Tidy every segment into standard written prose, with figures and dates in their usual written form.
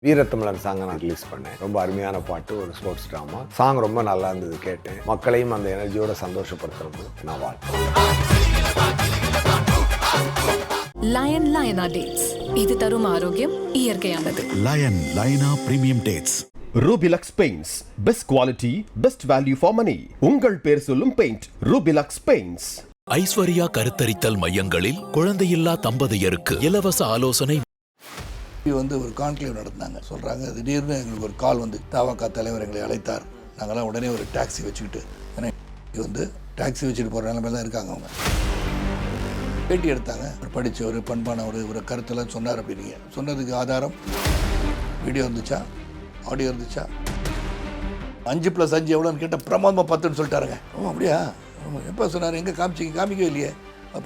வீரத்தமிழன் சாங்கை நான் ரிலீஸ் பண்ணேன். ரொம்ப அருமையான பாட்டு, ஒரு ஸ்போர்ட்ஸ் ட்ராமா சாங். ரொம்ப நல்லா இருந்தது கேட்டேன். மக்களையும் அந்த எனர்ஜியோட சந்தோஷப்படுத்துறது நான் வாழ்த்துறேன். லயன் லயனா டேட்ஸ், இது தரும் ஆரோக்கியம் இயற்கையானது. லயன் லயனா பிரீமியம் டேட்ஸ். ரூபிலக்ஸ் paints, best quality, best value for money. உங்கள் பேர் சொல்லும் பெயிண்ட் ரூபிலக்ஸ் பெயிண்ட்ஸ். ஐஸ்வர்யா கருத்தரித்தல் மையங்களில் குழந்தையில்லா தம்பதியருக்கு இலவச ஆலோசனை. ஒரு கான்க்ளேவ் நடந்தாங்க. சொல்கிறாங்க, திடீர்னு எங்களுக்கு ஒரு கால் வந்து தவக தலைவர் எங்களை அழைத்தார். நாங்களாம் உடனே ஒரு டாக்ஸி வச்சுக்கிட்டு டாக்ஸி வச்சுட்டு போகிற நிலைமையில தான் இருக்காங்க. அவங்க பேட்டி எடுத்தாங்க. படித்த ஒரு பண்பான ஒரு கருத்தெல்லாம் சொன்னார். அப்படின்னீங்க சொன்னதுக்கு ஆதாரம் வீடியோ இருந்துச்சா, ஆடியோ இருந்துச்சா? 5+5 எவ்வளோன்னு கேட்டால் பிரமாதமாக 10ன்னு சொல்லிட்டாருங்க. அப்படியா? எப்போ சொன்னார்? எங்கே காமிக்கவே இல்லையே.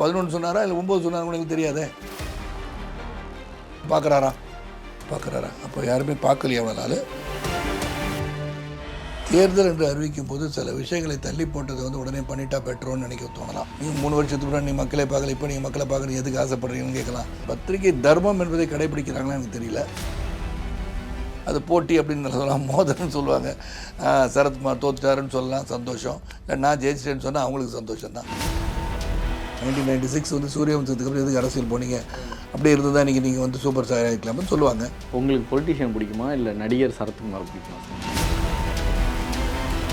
11 சொன்னாரா இல்லை 9 சொன்னாரு கூட எனக்கு தெரியாதே. பார்க்குறாரா? அப்போ யாருமே பார்க்கலையே. அவ்வளோ நாள் தேர்தல் என்று அறிவிக்கும் போது சில விஷயங்களை தள்ளி போட்டதை உடனே பண்ணிட்டா பெற்றோன்னு நினைக்க தோணலாம். நீங்கள் 3 வருஷத்துக்கு முன்னாடி நீ மக்களை பார்க்கல, இப்போ நீங்கள் மக்களை பார்க்கணும், எதுக்கு ஆசைப்படுறீங்கன்னு கேட்கலாம். பத்திரிகை தர்மம் என்பதை கடைபிடிக்கிறாங்களா எனக்கு தெரியல. அது போட்டி அப்படின்னு சொல்லலாம், மோதல்னு சொல்லுவாங்க. சரத்குமார் தோத்துட்டாருன்னு சொல்லலாம், சந்தோஷம். இல்லை நான் ஜெயிச்சிட்டேன்னு சொன்னால் அவங்களுக்கு சந்தோஷம் தான். 1996 சூரியவம்சத்துக்கு அப்புறம் எதுக்கு அரசியல் போனீங்க? அப்படி இருந்ததா நீங்கள் சூப்பர் ஸ்டார் ஆகிக்கலாம்னு சொல்லுவாங்க. உங்களுக்கு பொலிட்டிஷியன் பிடிக்குமா இல்லை நடிகர் சரத்குமார் பிடிக்குமா?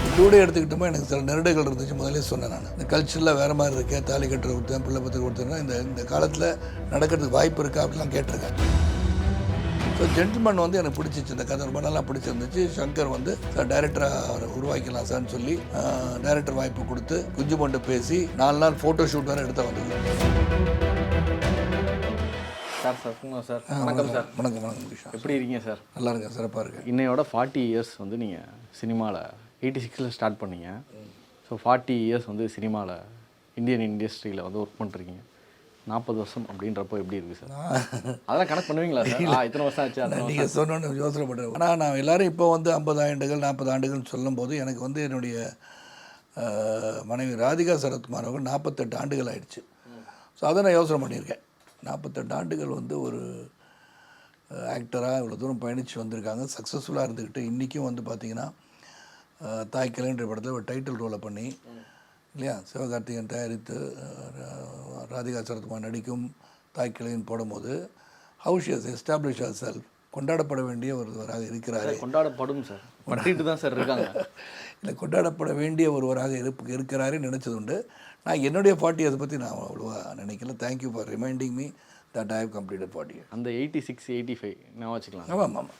இதோட எடுத்துக்கிட்டோமா எனக்கு சில நெருடைகள் இருந்துச்சு. முதலே சொன்னேன் நான், இந்த கல்ச்சரில் வேறு மாதிரி இருக்கேன். தாலி கட்டுற கொடுத்தேன், பிள்ளை பத்திரிக்கை கொடுத்தேன்னா இந்த காலத்தில் நடக்கிறதுக்கு வாய்ப்பு இருக்கா அப்படிலாம் கேட்டிருக்கேன். ஸோ ஜென்டில்மேன் எனக்கு பிடிச்சிச்சு. இந்த கதை ரொம்ப நல்லா பிடிச்சிருந்துச்சு. சங்கர் டைரக்டராக அவரை உருவாக்கலாம் சார்னு சொல்லி டைரக்டர் வாய்ப்பு கொடுத்து குஞ்சு மண்டு பேசி 4 நாள் ஃபோட்டோ ஷூட் வேறு எடுத்த வந்தது. சார் சரத்குமார் சார், வணக்கம் சார். வணக்கம் கிருஷ்ணா. எப்படி இருக்கீங்க சார்? நல்லா இருக்கேன், சிறப்பாக இருக்கேன். இன்னையோட 40 இயர்ஸ் நீங்கள் சினிமாவில் 86 ஸ்டார்ட் பண்ணீங்க. ஸோ 40 இயர்ஸ் சினிமாவில் இந்தியன் இண்டஸ்ட்ரியில் ஒர்க் பண்ணிருக்கீங்க. 40 வருஷம் அப்படின்றப்போ எப்படி இருக்குது சார்? அதெல்லாம் கணக்கு பண்ணுவீங்களா சார்? இத்தனை வருஷம் ஆச்சு. நீங்கள் சொன்னோன்னு யோசனை பண்ணுறேன். ஆனால் நான் எல்லோரும் இப்போ 50 ஆண்டுகள் 40 ஆண்டுகள்னு சொல்லும்போது எனக்கு என்னுடைய மனைவி ராதிகா சரத்குமார் அவங்க 48 ஆண்டுகள் ஆயிடுச்சு. ஸோ அதை நான் யோசனை பண்ணியிருக்கேன். 48 ஆண்டுகள் ஒரு ஆக்டராக இவ்வளோ தூரம் பயணித்து வந்திருக்காங்க. சக்ஸஸ்ஃபுல்லாக இருந்துக்கிட்டு இன்றைக்கும் பார்த்திங்கன்னா தாய்க்கிழன்ற படத்தில் ஒரு டைட்டில் ரோலை பண்ணி இல்லையா, சிவகார்த்திகேயன் தயாரித்து ராதிகா சரத்குமார் நடிக்கும் தாய்க்கிழவின்னு போடும்போது how she has establish her self, கொண்டாடப்பட வேண்டிய ஒருவராக இருக்கிறாரு. கொண்டாடப்படும் சார், பட்டிட்டு தான் சார் இருக்காங்க. இல்லை, கொண்டாடப்பட வேண்டிய ஒருவராக இருக்கிறாருன்னு நினச்சது உண்டு. நான் என்னுடைய 40 இயர்ஸ் பற்றி நான் அவ்வளோவா நினைக்கல. Thank you for reminding me that I have completed 40 years. அந்த 86 85 நான் வச்சுக்கலாம். ஆமாம்,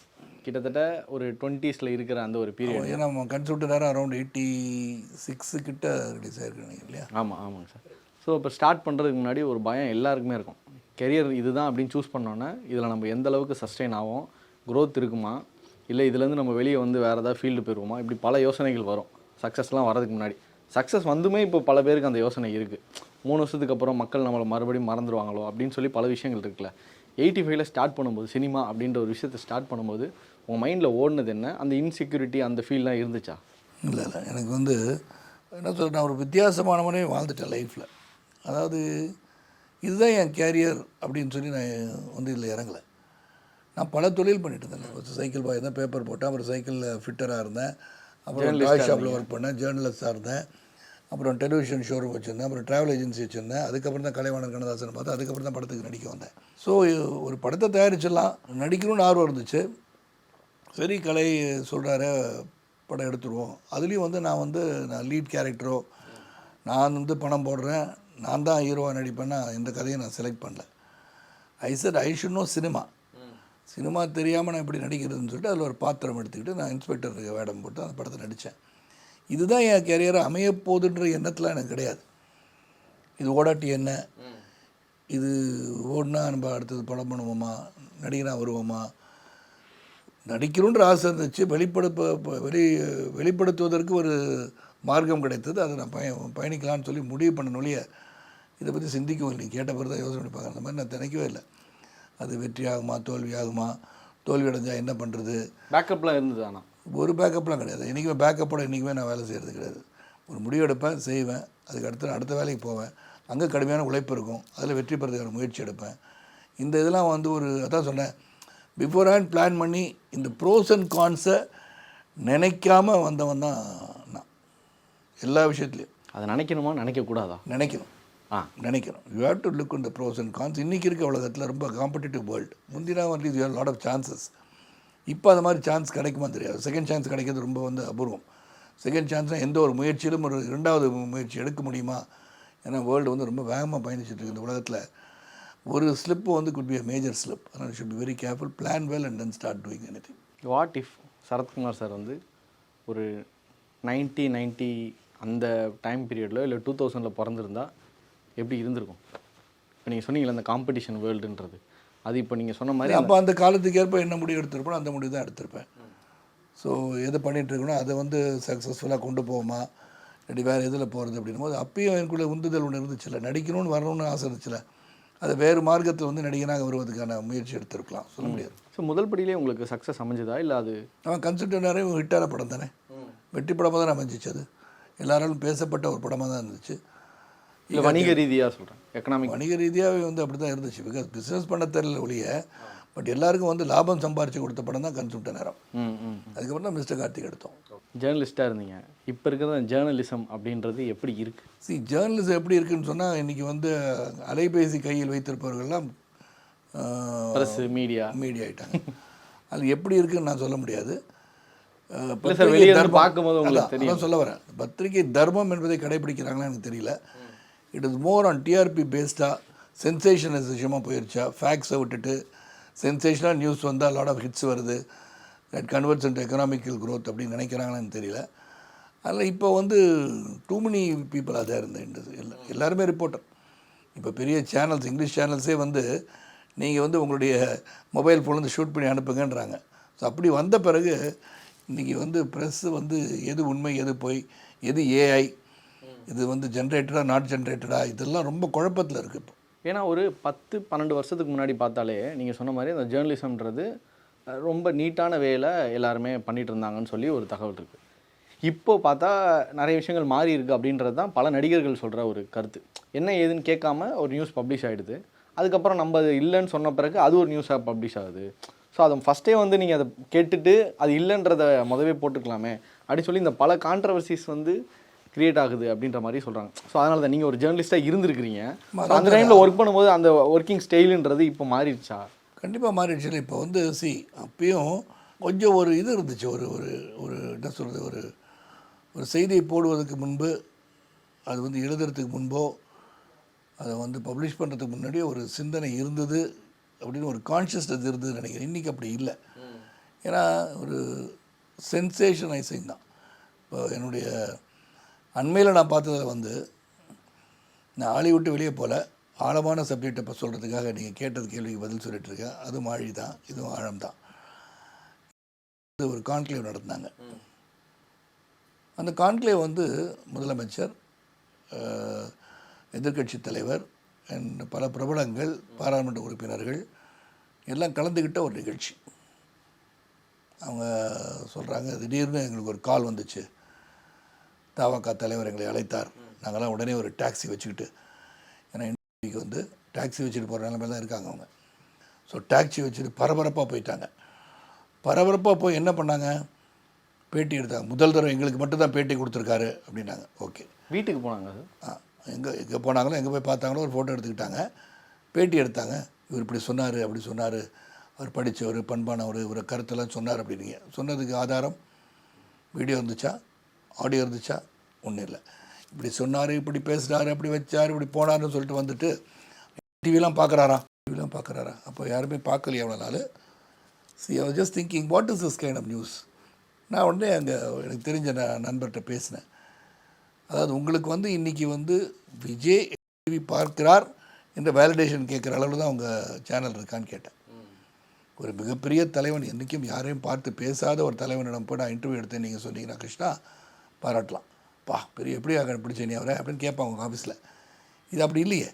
கிட்டத்தட்ட ஒரு 20s இருக்கிற அந்த ஒரு பீரியட். ஏன்னா நம்ம கன்சல்ட்டராக அரௌண்ட் 86 கிட்ட ரிலீஸ் ஆகிருக்கு இல்லையா? ஆமாங்க சார். ஸோ இப்போ ஸ்டார்ட் பண்ணுறதுக்கு முன்னாடி ஒரு பயம் எல்லாருக்குமே இருக்கும். கெரியர் இதுதான் அப்படின்னு சூஸ் பண்ணோன்னே இதில் நம்ம எந்த அளவுக்கு சஸ்டெயின் ஆகும், க்ரோத் இருக்குமா, இல்லை இதுலேருந்து நம்ம வெளியே வேறு ஏதாவது ஃபீல்டு போயிடுவோமா, இப்படி பல யோசனைகள் வரும் சக்ஸஸ்லாம் வரதுக்கு முன்னாடி. சக்ஸஸ் வந்துமே இப்போ பல பேருக்கு அந்த யோசனை இருக்குது. 3 வருஷத்துக்கு அப்புறம் மக்கள் நம்மளை மறுபடியும் மறந்துடுவாங்களோ அப்படின்னு சொல்லி பல விஷயங்கள் இருக்குல்ல. 85ல் ஸ்டார்ட் பண்ணும்போது சினிமா அப்படின்ற ஒரு விஷயத்தை ஸ்டார்ட் பண்ணும்போது உங்கள் மைண்டில் ஓடினது என்ன? அந்த இன்செக்யூரிட்டி அந்த ஃபீல்லாம் இருந்துச்சா? இல்லை, எனக்கு என்ன சொல்கிறேன், நான் ஒரு வித்தியாசமானவனே வாழ்ந்துட்டேன் லைஃப்பில். அதாவது இதுதான் என் கேரியர் அப்படின்னு சொல்லி நான் இதில் இறங்கலை. நான் பல தொழில் பண்ணிட்டு இருந்தேன். ஒரு சைக்கிள் பாய் தான், பேப்பர் போட்டேன், அப்புறம் சைக்கிளில் ஃபிட்டராக இருந்தேன், அப்புறம் டாய் ஷாப்பில் ஒர்க் பண்ணேன், ஜேர்னலிஸ்டாக இருந்தேன், அப்புறம் டெலிவிஷன் ஷோரூம் வச்சுருந்தேன், அப்புறம் ட்ராவல் ஏஜென்சி வச்சுருந்தேன். அதுக்கப்புறம் தான் கலைவாணர் கண்ணதாசனை பார்த்து அதுக்கப்புறம் தான் படத்துக்கு நடிக்க வந்தேன். ஸோ ஒரு படத்தை தயாரிச்சிடலாம், நடிக்கணும்னு ஆர்வம் இருந்துச்சு. சரி, கலை சொல்கிறாரு படம் எடுத்துருவோம். அதுலேயும் நான் லீட் கேரக்டரோ, நான் பணம் போடுறேன், நான் தான் ஹீரோவாக நடிப்பேன்னா இந்த கதையை நான் செலக்ட் பண்ணல. ஐ set I should know cinema தெரியாமல் நான் இப்படி நடிக்கிறதுன்னு சொல்லிட்டு அதில் ஒரு பாத்திரம் எடுத்துக்கிட்டு நான் இன்ஸ்பெக்டருக்கு வேடம் போட்டு அந்த படத்தை நடித்தேன். இதுதான் என் கேரியரை அமையப்போகுதுன்ற எண்ணத்தில் எனக்கு கிடையாது. இது ஓடாட்டி என்ன, இது ஓடினா நம்ம அடுத்தது படம் பண்ணுவோமா, நடிகனாக வருவோமா, நடிக்கணுன்ற ஆசை இருந்துச்சு. வெளிப்படுத்துவதற்கு ஒரு மார்க்கம் கிடைத்தது. அதை நான் பயணிக்கலான்னு சொல்லி முடிவு பண்ண நொழிய இதை பற்றி சிந்திக்கவும் இல்லை. கேட்ட பிறகு தான் யோசனை பண்ணி பார்க்குற அந்த மாதிரி நான் நினைக்கவே இல்லை. அது வெற்றி ஆகுமா தோல்வி ஆகுமா, தோல்வி அடைஞ்சால் என்ன பண்ணுறது, பேக்கப்லாம் இருந்தது. ஆனால் ஒரு பேக்கப்லாம் கிடையாது. என்றைக்குமே பேக்கப்போட என்றைக்குமே நான் வேலை செய்கிறது கிடையாது. ஒரு முடிவு எடுப்பேன், செய்வேன், அதுக்கு அடுத்த வேலைக்கு போவேன், அங்கே கடுமையான உழைப்பு இருக்கும், அதில் வெற்றி பெறதுக்கான முயற்சி எடுப்பேன். இந்த இதெல்லாம் ஒரு அதான் சொன்னேன், பிஃபோர் ஹேண்ட் பிளான் பண்ணி இந்த ப்ரோஸ் அண்ட் கான்ஸை நினைக்காம வந்தவன் தான் நான் எல்லா விஷயத்துலையும். அதை நினைக்கணுமா நினைக்கக்கூடாதா? நினைக்கணும். நினைக்கணும். You have to look in the pros and cons. இன்றைக்கி இருக்க உலகத்தில் ரொம்ப காம்படிட்டிவ் வேர்ல்டு. முந்தினா வந்து you have lot of chances. இப்போ அது மாதிரி சான்ஸ் கிடைக்குமா தெரியாது. செகண்ட் சான்ஸ் கிடைக்கிறது ரொம்ப வந்து அபூர்வம். செகண்ட் சான்ஸ்னால் எந்த ஒரு முயற்சியிலும் ஒரு 2வது முயற்சி எடுக்க முடியுமா? ஏன்னா வேர்ல்டு வந்து ரொம்ப வேகமாக பயணிச்சுட்டு இருக்கு. இந்த உலகத்தில் ஒரு ஸ்லிப்பு வந்து good be a major slip. அதனால் should be very careful, plan well and then start doing anything. What if Sarathkumar sir வந்து ஒரு 90 அந்த டைம் பீரியடில் இல்லை 2000 பிறந்திருந்தா எப்படி இருந்திருக்கும்? இப்போ நீங்கள் சொன்னீங்களே அந்த காம்படிஷன் வேர்ல்டுன்றது, அது இப்போ நீங்கள் சொன்ன மாதிரி அப்போ அந்த காலத்துக்கு ஏற்ப என்ன முடிவு எடுத்திருப்போம் அந்த முடிவு தான் எடுத்திருப்பேன். ஸோ எது பண்ணிகிட்ருக்கணும் அதை வந்து சக்ஸஸ்ஃபுல்லாக கொண்டு போகுமா இல்லாட்டி வேறு எதில் போகிறது அப்படின்னும் போது அப்பயும் எனக்குள்ளே உந்துதல் ஒன்று இருந்துச்சுல்ல, நடிக்கணும்னு வரணும்னு ஆசை இருந்துச்சுல, அதை வேறு மார்க்கத்தில் வந்து நடிகனாக வருவதற்கான முயற்சி எடுத்திருக்கலாம், சொல்ல முடியாது. ஸோ முதல் படியிலே உங்களுக்கு சக்ஸஸ் அமைஞ்சதா இல்லை அது அவன் கன்செப்ட் நிறைய ஹிட்டான படம் தானே, வெற்றி படமாக தானே அமைஞ்சிச்சு. அது எல்லாராலும் பேசப்பட்ட ஒரு படமாக தான் இருந்துச்சு. இல்லை வணிக ரீதியாக சொல்கிறேன், எக்கனாமிக் வணிக ரீதியாகவே வந்து அப்படி தான் இருந்துச்சு. பிகாஸ் பிஸ்னஸ் பண்ண தெரியல ஒழிய, பட் எல்லாருக்கும் வந்து லாபம் சம்பாரித்து கொடுத்த படம் தான் கன்செப்ட் நேரம். அதுக்கப்புறம் தான் மிஸ்டர் கார்த்திக் எடுத்தோம். ஜேர்னலிஸ்ட்டாக இருந்தீங்க. இப்போ இருக்கிற ஜேர்னலிசம் அப்படின்றது எப்படி இருக்குது? ஜேர்னலிசம் எப்படி இருக்குன்னு சொன்னால், இன்றைக்கி வந்து அலைபேசி கையில் வைத்திருப்பவர்கள்லாம் ப்ரெஸ் மீடியா ஆகிட்டாங்க. அது எப்படி இருக்குன்னு நான் சொல்ல முடியாது. பார்க்கும்போது உங்களுக்கு தெரியும். சொல்ல வரேன், பத்திரிகை தர்மம் என்பதை கடைபிடிக்கிறாங்களா எனக்கு தெரியல. It is more on TRP பேஸ்டாக சென்சேஷனலைசேஷமாக போயிடுச்சா, ஃபேக்ட்ஸை விட்டுட்டு சென்சேஷனாக நியூஸ் வந்தால் லாட் ஆஃப் ஹிட்ஸ் வருது, that converts into economical growth அப்படின்னு நினைக்கிறாங்களான்னு தெரியல. அதில் இப்போ வந்து டூ மெனி பீப்புள் அதாக இருந்தது. எல்லாருமே ரிப்போர்ட்டர். இப்போ பெரிய சேனல்ஸ், இங்கிலீஷ் சேனல்ஸே வந்து நீங்கள் வந்து உங்களுடைய மொபைல் ஃபோன்லேருந்து ஷூட் பண்ணி அனுப்புங்கன்றாங்க. ஸோ அப்படி வந்த பிறகு இன்றைக்கி வந்து ப்ரெஸ்ஸு வந்து எது உண்மை எது பொய், எது ஏஐ, இது வந்து ஜென்ரேட்டடாக நாட் ஜென்ரேட்டடாக, இதெல்லாம் ரொம்ப குழப்பத்தில் இருக்குது இப்போ. ஏன்னா ஒரு 10-12 வருஷத்துக்கு முன்னாடி பார்த்தாலே நீங்கள் சொன்ன மாதிரி அந்த ஜேர்னலிசம்ன்றது ரொம்ப நீட்டான வேலை எல்லாருமே பண்ணிகிட்டு இருந்தாங்கன்னு சொல்லி ஒரு தகவல் இருக்குது. இப்போ பார்த்தா நிறைய விஷயங்கள் மாறி இருக்குது அப்படின்றது தான் பல நடிகர்கள் சொல்கிற ஒரு கருத்து. என்ன ஏதுன்னு கேட்காம ஒரு நியூஸ் பப்ளிஷ் ஆகிடுது, அதுக்கப்புறம் நம்ம அது இல்லைன்னு சொன்ன பிறகு அது ஒரு நியூஸாக பப்ளிஷ் ஆகுது. ஸோ அதை ஃபஸ்ட்டே வந்து நீங்கள் அதை கேட்டுட்டு அது இல்லைன்றதை முதவே போட்டுக்கலாமே அப்படின்னு சொல்லி இந்த பல கான்ட்ரவர்சிஸ் வந்து கிரியேட் ஆகுது அப்படின்ற மாதிரி சொல்கிறாங்க. ஸோ அதனால தான் நீங்கள் ஒரு ஜேர்னலிஸ்ட்டாக இருந்திருக்கிறீங்க. அந்த டைமில் ஒர்க் பண்ணும்போது அந்த ஒர்க்கிங் ஸ்டைலுன்றது இப்போ மாறிடுச்சா? கண்டிப்பாக மாறிடுச்சு. இப்போ வந்து அப்பயும் கொஞ்சம் ஒரு இது இருந்துச்சு, ஒரு ஒரு ஒரு என்ன சொல்கிறது, ஒரு செய்தியை போடுவதற்கு முன்பு, அது வந்து எழுதுறதுக்கு முன்போ, அதை வந்து பப்ளிஷ் பண்ணுறதுக்கு முன்னாடியே ஒரு சிந்தனை இருந்தது அப்படின்னு ஒரு கான்ஷியஸ்னஸ் இருந்ததுன்னு நினைக்கிறேன். இன்றைக்கி அப்படி இல்லை. ஏன்னா ஒரு சென்சேஷனைசிங் தான். இப்போ என்னுடைய அண்மையில் நான் பார்த்ததில் வந்து, நான் ஆளி விட்டு வெளியே போகல, ஆழமான சப்ஜெக்டை இப்போ சொல்கிறதுக்காக நீங்கள் கேட்டது கேள்விக்கு பதில் சொல்லிகிட்ருக்கேன். அதுவும் ஆழி தான், இதுவும் ஆழம் தான். ஒரு கான்க்ளேவ் நடந்தாங்க. அந்த கான்க்ளேவ் வந்து முதலமைச்சர், எதிர்க்கட்சி தலைவர் அண்ட் பல பிரபலங்கள், பாராளுமன்ற உறுப்பினர்கள் எல்லாம் கலந்துக்கிட்ட ஒரு நிகழ்ச்சி. அவங்க சொல்கிறாங்க, திடீர்னு எங்களுக்கு ஒரு கால் வந்துச்சு, தவக தலைவர் எங்களை அழைத்தார், நாங்கள்லாம் உடனே ஒரு டாக்ஸி வச்சுக்கிட்டு, ஏன்னா இன்றைக்கி வந்து டாக்ஸி வச்சுட்டு போகிற நிலைமையில் தான் இருக்காங்க அவங்க. ஸோ டாக்ஸி வச்சுட்டு பரபரப்பாக போயிட்டாங்க. பரபரப்பாக போய் என்ன பண்ணாங்க, பேட்டி எடுத்தாங்க. முதல் தடவை எங்களுக்கு மட்டும்தான் பேட்டி கொடுத்துருக்காரு அப்படின்னாங்க. ஓகே, வீட்டுக்கு போனாங்க. எங்கே போனாங்களோ, எங்கே போய் பார்த்தாங்களோ, ஒரு ஃபோட்டோ எடுத்துக்கிட்டாங்க, பேட்டி எடுத்தாங்க. இவர் இப்படி சொன்னார், அப்படி சொன்னார், அவர் படித்தவர், பண்பானவர், இவர் கருத்தெல்லாம் சொன்னார் அப்படின்னீங்க. சொன்னதுக்கு ஆதாரம் வீடியோ இருந்துச்சா, ஆடியோ இருந்துச்சா? ஒன்றும் இல்லை. இப்படி சொன்னார், இப்படி பேசுகிறாரு, அப்படி வச்சார், இப்படி போனார்னு சொல்லிட்டு வந்துட்டு டிவிலாம் பார்க்குறாரா? அப்போ யாருமே பார்க்கலையே அவ்வளோ நாள். I was just thinking, what is this kind of news? நான் உடனே அங்கே எனக்கு தெரிஞ்ச நண்பர்கிட்ட பேசினேன். அதாவது உங்களுக்கு வந்து இன்றைக்கி வந்து விஜய் டிவி பார்க்கிறார் என்ற வேலிடேஷன் கேட்குற அளவில் தான் உங்கள் சேனல் இருக்கான்னு கேட்டேன். ஒரு மிகப்பெரிய தலைவன், என்றைக்கும் யாரையும் பார்த்து பேசாத ஒரு தலைவனிடம் போய் நான் இன்டர்வியூ எடுத்தேன் நீங்கள் சொன்னீங்கன்னா கிருஷ்ணா பாராட்டலாம், பெரிய எப்படியா பிடிச்ச நீ அவரை அப்படின்னு கேட்பாங்க உங்கள் ஆஃபீஸில். இது அப்படி இல்லையே.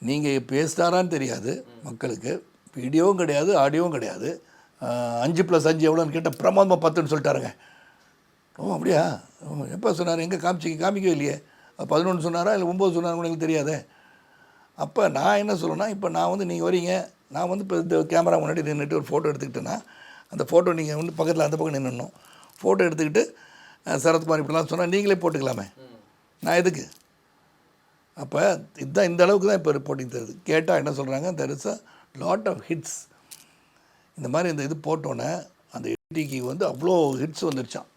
நீங்கள் பேசுகிறாரான்னு தெரியாது மக்களுக்கு, வீடியோவும் கிடையாது, ஆடியோவும் கிடையாது. 5+5 எவ்வளோன்னு கேட்டால் பிரமாதமாக 10ன்னு சொல்லிட்டாருங்க. அப்படியா, எப்போ சொன்னார், எங்கே காமிக்கவே இல்லையே, 11 சொன்னாரா இல்லை 9 சொன்னார் எனக்கு தெரியாதே. அப்போ நான் என்ன சொல்லணும்னா, இப்போ நான் வந்து நீங்கள் வரீங்க, நான் வந்து இப்போ இந்த கேமரா முன்னாடி நின்றுட்டு ஒரு ஃபோட்டோ எடுத்துக்கிட்டேன்னா அந்த ஃபோட்டோ நீங்கள் வந்து பக்கத்தில் அந்த பக்கம் நின்றுணும், ஃபோட்டோ எடுத்துக்கிட்டு சரத்குமார் இப்படிலாம் சொன்னால் நீங்களே போட்டுக்கலாமே, நான் எதுக்கு? அப்போ இதுதான் இந்த அளவுக்கு தான் இப்போ ரிப்போர்ட்டிங் தருது. கேட்டால் என்ன சொல்கிறாங்க, there is a lot of hits. இந்த மாதிரி இந்த இது போட்டோன்னே அந்த எடிடிக்கு வந்து அவ்வளோ ஹிட்ஸ் வந்துருச்சான்.